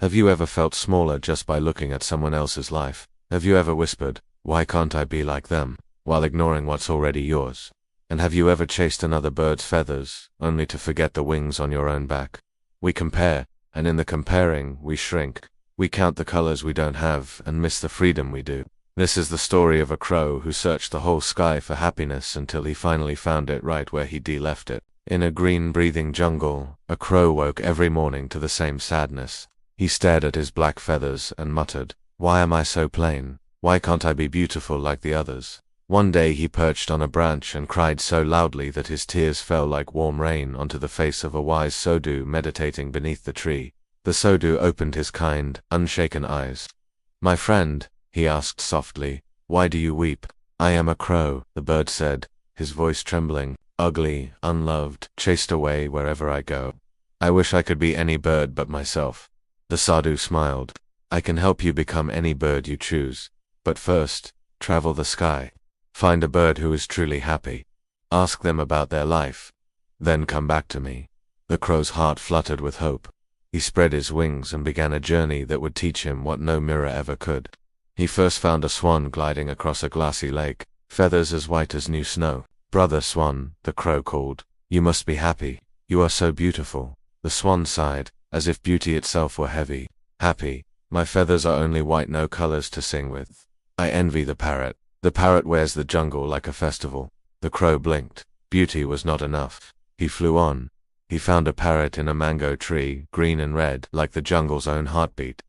Have you ever felt smaller just by looking at someone else's life? Have you ever whispered, "Why can't I be like them?" while ignoring what's already yours? And have you ever chased another bird's feathers, only to forget the wings on your own back? We compare, and in the comparing, we shrink. We count the colors we don't have, and miss the freedom we do. This is the story of a crow who searched the whole sky for happiness until he finally found it right where he'd left it. In a green, breathing jungle, a crow woke every morning to the same sadness. He stared at his black feathers and muttered, "Why am I so plain? Why can't I be beautiful like the others?" One day he perched on a branch and cried so loudly that his tears fell like warm rain onto the face of a wise Sodhu meditating beneath the tree. The Sodhu opened his kind, unshaken eyes. "My friend," he asked softly, "why do you weep?" "I am a crow," the bird said, his voice trembling, "ugly, unloved, chased away wherever I go. I wish I could be any bird but myself." The sadhu smiled. "I can help you become any bird you choose. But first, travel the sky. Find a bird who is truly happy. Ask them about their life. Then come back to me." The crow's heart fluttered with hope. He spread his wings and began a journey that would teach him what no mirror ever could. He first found a swan gliding across a glassy lake, feathers as white as new snow. "Brother Swan," the crow called, "you must be happy. You are so beautiful." The swan sighed, as if beauty itself were heavy. "Happy? My feathers are only white, no colors to sing with. I envy the parrot. The parrot wears the jungle like a festival." The crow blinked. Beauty was not enough. He flew on. He found a parrot in a mango tree, green and red, like the jungle's own heartbeat.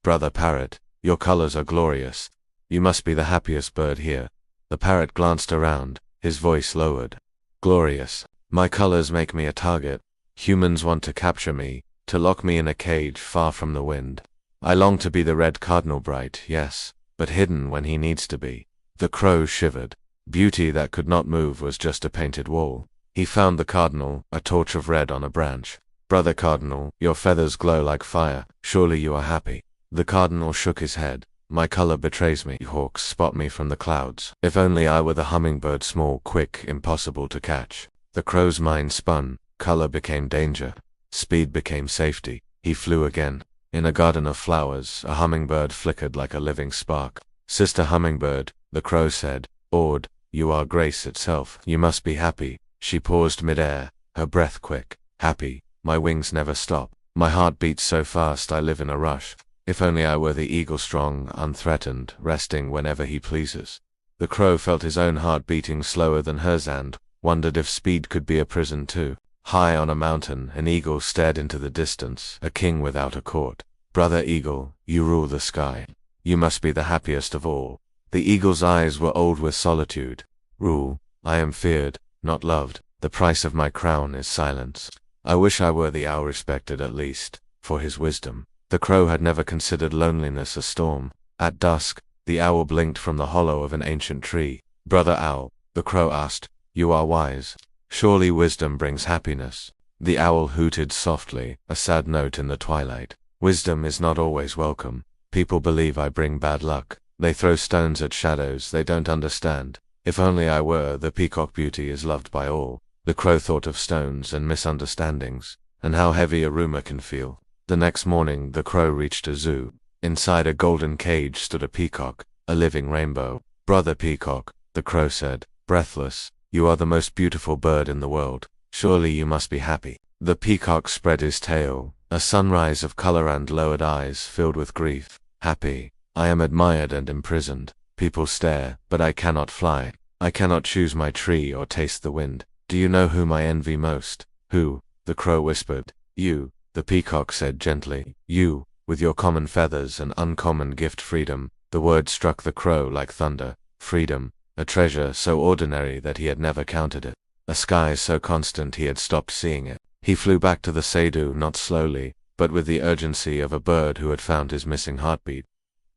"Brother parrot, your colors are glorious. You must be the happiest bird here." The parrot glanced around, his voice lowered. "Glorious. My colors make me a target. Humans want to capture me, to lock me in a cage far from the wind. I long to be the red cardinal, bright, yes, but hidden when he needs to be." The crow shivered. Beauty that could not move was just a painted wall. He found the cardinal, a torch of red on a branch. "Brother cardinal, your feathers glow like fire. Surely you are happy." The cardinal shook his head. "My color betrays me. Hawks spot me from the clouds. If only I were the hummingbird, small, quick, impossible to catch." The crow's mind spun. Color became danger. Speed became safety. He flew again. In a garden of flowers, a hummingbird flickered like a living spark. "Sister hummingbird," the crow said, awed, "you are grace itself. You must be happy." She paused midair, her breath quick. "Happy? My wings never stop. My heart beats so fast I live in a rush. If only I were the eagle, strong, unthreatened, resting whenever he pleases." The crow felt his own heart beating slower than hers and wondered if speed could be a prison too. High on a mountain, an eagle stared into the distance, a king without a court. "Brother eagle, you rule the sky. You must be the happiest of all." The eagle's eyes were old with solitude. "Rule? I am feared, not loved. The price of my crown is silence. I wish I were the owl, respected at least for his wisdom." The crow had never considered loneliness a storm. At dusk, the owl blinked from the hollow of an ancient tree. "Brother owl," the crow asked, "you are wise. Surely wisdom brings happiness." The owl hooted softly, a sad note in the twilight. "Wisdom is not always welcome. People believe I bring bad luck. They throw stones at shadows they don't understand. If only I were, the peacock beauty is loved by all." The crow thought of stones and misunderstandings, and how heavy a rumor can feel. The next morning, the crow reached a zoo. Inside a golden cage stood a peacock, a living rainbow. "Brother peacock," the crow said, breathless, "you are the most beautiful bird in the world. Surely you must be happy." The peacock spread his tail, a sunrise of color and lowered eyes filled with grief. "Happy? I am admired and imprisoned. People stare, but I cannot fly. I cannot choose my tree or taste the wind. Do you know whom I envy most?" "Who?" the crow whispered. "You," the peacock said gently. "You, with your common feathers and uncommon gift, freedom." The word struck the crow like thunder. Freedom, a treasure so ordinary that he had never counted it. A sky so constant he had stopped seeing it. He flew back to the Sadhu, not slowly, but with the urgency of a bird who had found his missing heartbeat.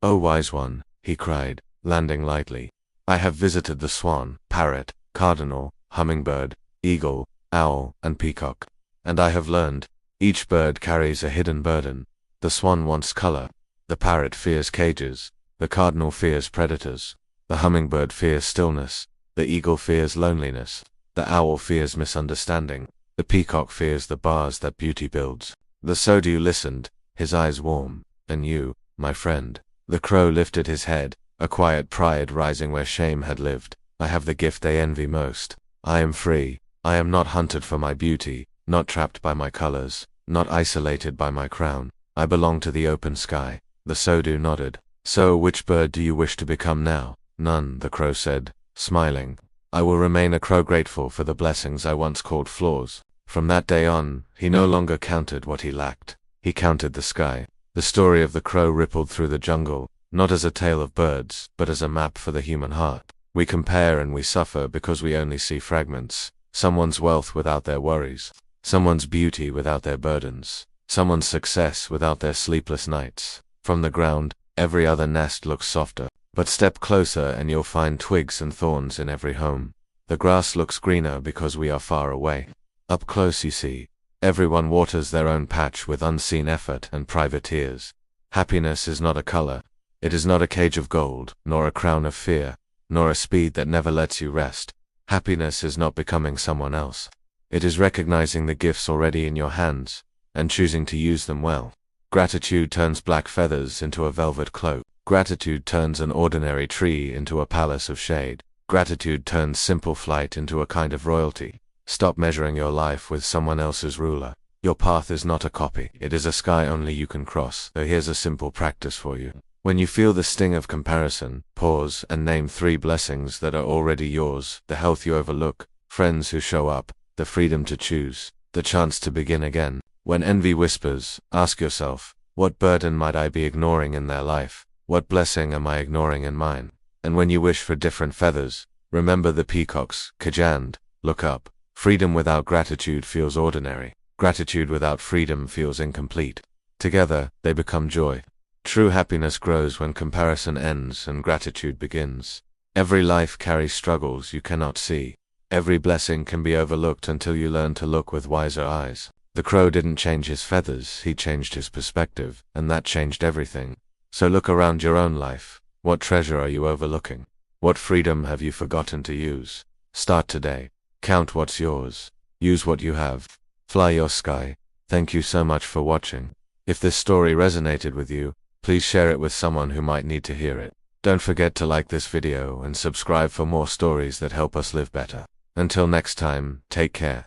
"Oh wise one," he cried, landing lightly. "I have visited the swan, parrot, cardinal, hummingbird, eagle, owl, and peacock. And I have learned, each bird carries a hidden burden. The swan wants color. The parrot fears cages. The cardinal fears predators. The hummingbird fears stillness. The eagle fears loneliness. The owl fears misunderstanding. The peacock fears the bars that beauty builds." The Sodhu listened, his eyes warm. And you, my friend? The crow lifted his head, a quiet pride rising where shame had lived. I have the gift they envy most. I am free. I am not hunted for my beauty, not trapped by my colors, not isolated by my crown. I belong to the open sky. The Sodu nodded. So, which bird do you wish to become now? None, the crow said, smiling. I will remain a crow, grateful for the blessings I once called flaws. From that day on, he no longer counted what he lacked. He counted the sky. The story of the crow rippled through the jungle, not as a tale of birds, but as a map for the human heart. We compare and we suffer because we only see fragments. Someone's wealth without their worries. Someone's beauty without their burdens. Someone's success without their sleepless nights. From the ground, every other nest looks softer. But step closer and you'll find twigs and thorns in every home. The grass looks greener because we are far away. Up close you see, everyone waters their own patch with unseen effort and private tears. Happiness is not a color. It is not a cage of gold, nor a crown of fear, nor a speed that never lets you rest. Happiness is not becoming someone else. It is recognizing the gifts already in your hands, and choosing to use them well. Gratitude turns black feathers into a velvet cloak. Gratitude turns an ordinary tree into a palace of shade. Gratitude turns simple flight into a kind of royalty. Stop measuring your life with someone else's ruler. Your path is not a copy. It is a sky only you can cross. So here's a simple practice for you. When you feel the sting of comparison, pause and name 3 blessings that are already yours: the health you overlook, friends who show up, the freedom to choose, the chance to begin again. When envy whispers, ask yourself, what burden might I be ignoring in their life? What blessing am I ignoring in mine? And when you wish for different feathers, remember the peacock's kajand, look up. Freedom without gratitude feels ordinary. Gratitude without freedom feels incomplete. Together, they become joy. True happiness grows when comparison ends and gratitude begins. Every life carries struggles you cannot see. Every blessing can be overlooked until you learn to look with wiser eyes. The crow didn't change his feathers, he changed his perspective, and that changed everything. So look around your own life. What treasure are you overlooking? What freedom have you forgotten to use? Start today. Count what's yours. Use what you have. Fly your sky. Thank you so much for watching. If this story resonated with you, please share it with someone who might need to hear it. Don't forget to like this video and subscribe for more stories that help us live better. Until next time, take care.